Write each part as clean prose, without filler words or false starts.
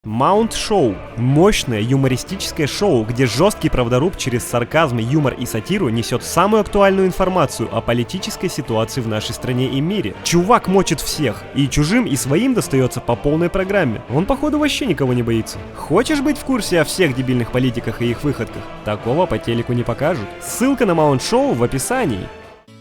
Маунт Шоу – мощное юмористическое шоу, где жесткий правдоруб через сарказм, юмор и сатиру несет самую актуальную информацию о политической ситуации в нашей стране и мире. Чувак мочит всех, и чужим, и своим достается по полной программе. Он, походу, вообще никого не боится. Хочешь быть в курсе о всех дебильных политиках и их выходках? Такого по телеку не покажут. Ссылка на Маунт Шоу в описании.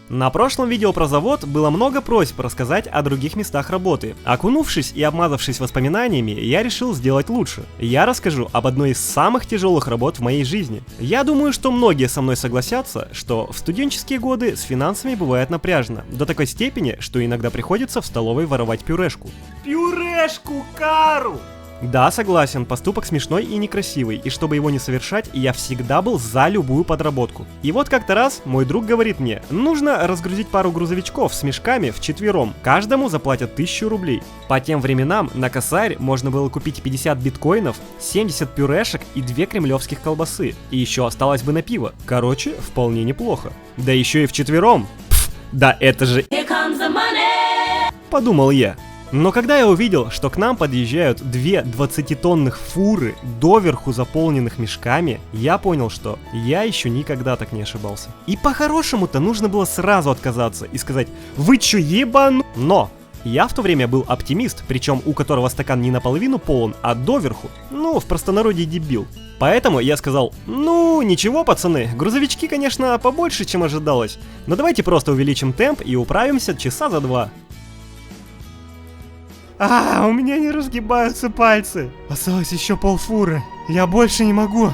На прошлом видео про завод было много просьб рассказать о других местах работы. Окунувшись и обмазавшись воспоминаниями, я решил сделать лучше. Я расскажу об одной из самых тяжелых работ в моей жизни. Я думаю, что многие со мной согласятся, что в студенческие годы с финансами бывает напряжно. До такой степени, что иногда приходится в столовой воровать пюрешку. Пюрешку, Кару! Да, согласен, поступок смешной и некрасивый, и чтобы его не совершать, я всегда был за любую подработку. И вот как-то раз мой друг говорит мне, нужно разгрузить пару грузовичков с мешками вчетвером, каждому заплатят 1000 рублей. По тем временам на косарь можно было купить 50 биткоинов, 70 пюрешек и 2 кремлевских колбасы, и еще осталось бы на пиво. Короче, вполне неплохо. Да еще и вчетвером. Пф, да это же... Подумал я. Но когда я увидел, что к нам подъезжают 2 20-тонных фуры, доверху заполненных мешками, я понял, что я еще никогда так не ошибался. И по-хорошему-то нужно было сразу отказаться и сказать: «Вы чё, ебану?» Но я в то время был оптимист, причем у которого стакан не наполовину полон, а доверху. Ну, в простонародье дебил. Поэтому я сказал: ну, ничего, пацаны, грузовички, конечно, побольше, чем ожидалось, но давайте просто увеличим темп и управимся часа за 2. У меня не разгибаются пальцы. Осталось еще полфуры. Я больше не могу.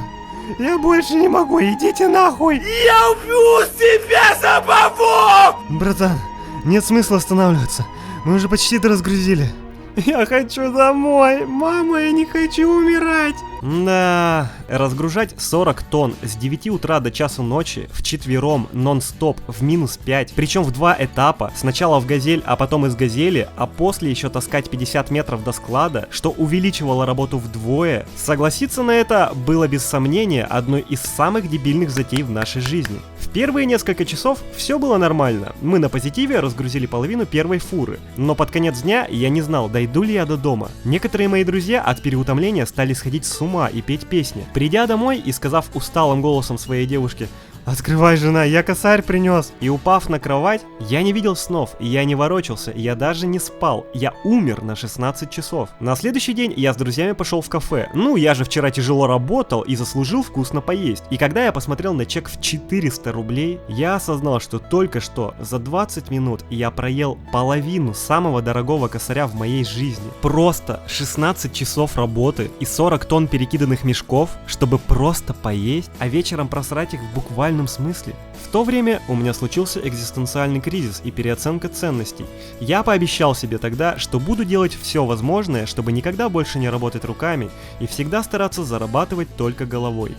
Идите нахуй. Я убью себя за бабу! Братан, нет смысла останавливаться. Мы уже почти разгрузили. Я хочу домой. Мама, я не хочу умирать. Да, разгружать 40 тонн с 9 утра до часу ночи вчетвером нон-стоп в -5, причем в 2 этапа, сначала в газель, а потом из газели, а после еще таскать 50 метров до склада, что увеличивало работу вдвое. Согласиться на это было без сомнения одной из самых дебильных затей в нашей жизни. В первые несколько часов все было нормально, мы на позитиве разгрузили половину первой фуры, но под конец дня я не знал, дойду ли я до дома. Некоторые мои друзья от переутомления стали сходить с ума и петь песни. Придя домой и сказав усталым голосом своей девушке: «Открывай, жена, я косарь принес!» И упав на кровать, я не видел снов, я не ворочался, я даже не спал, я умер на 16 часов. На следующий день я с друзьями пошел в кафе. Ну, я же вчера тяжело работал и заслужил вкусно поесть. И когда я посмотрел на чек в 400 рублей, я осознал, что только что за 20 минут я проел половину самого дорогого косаря в моей жизни. Просто 16 часов работы и 40 тонн перекиданных мешков, чтобы просто поесть, а вечером просрать их в буквально смысле. В то время у меня случился экзистенциальный кризис и переоценка ценностей. Я пообещал себе тогда, что буду делать все возможное, чтобы никогда больше не работать руками и всегда стараться зарабатывать только головой.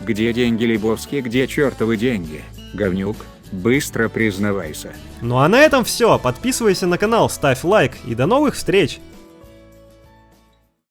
Где деньги, Лебовский, где чертовы деньги? Говнюк, быстро признавайся. Ну а на этом все. Подписывайся на канал, ставь лайк и до новых встреч!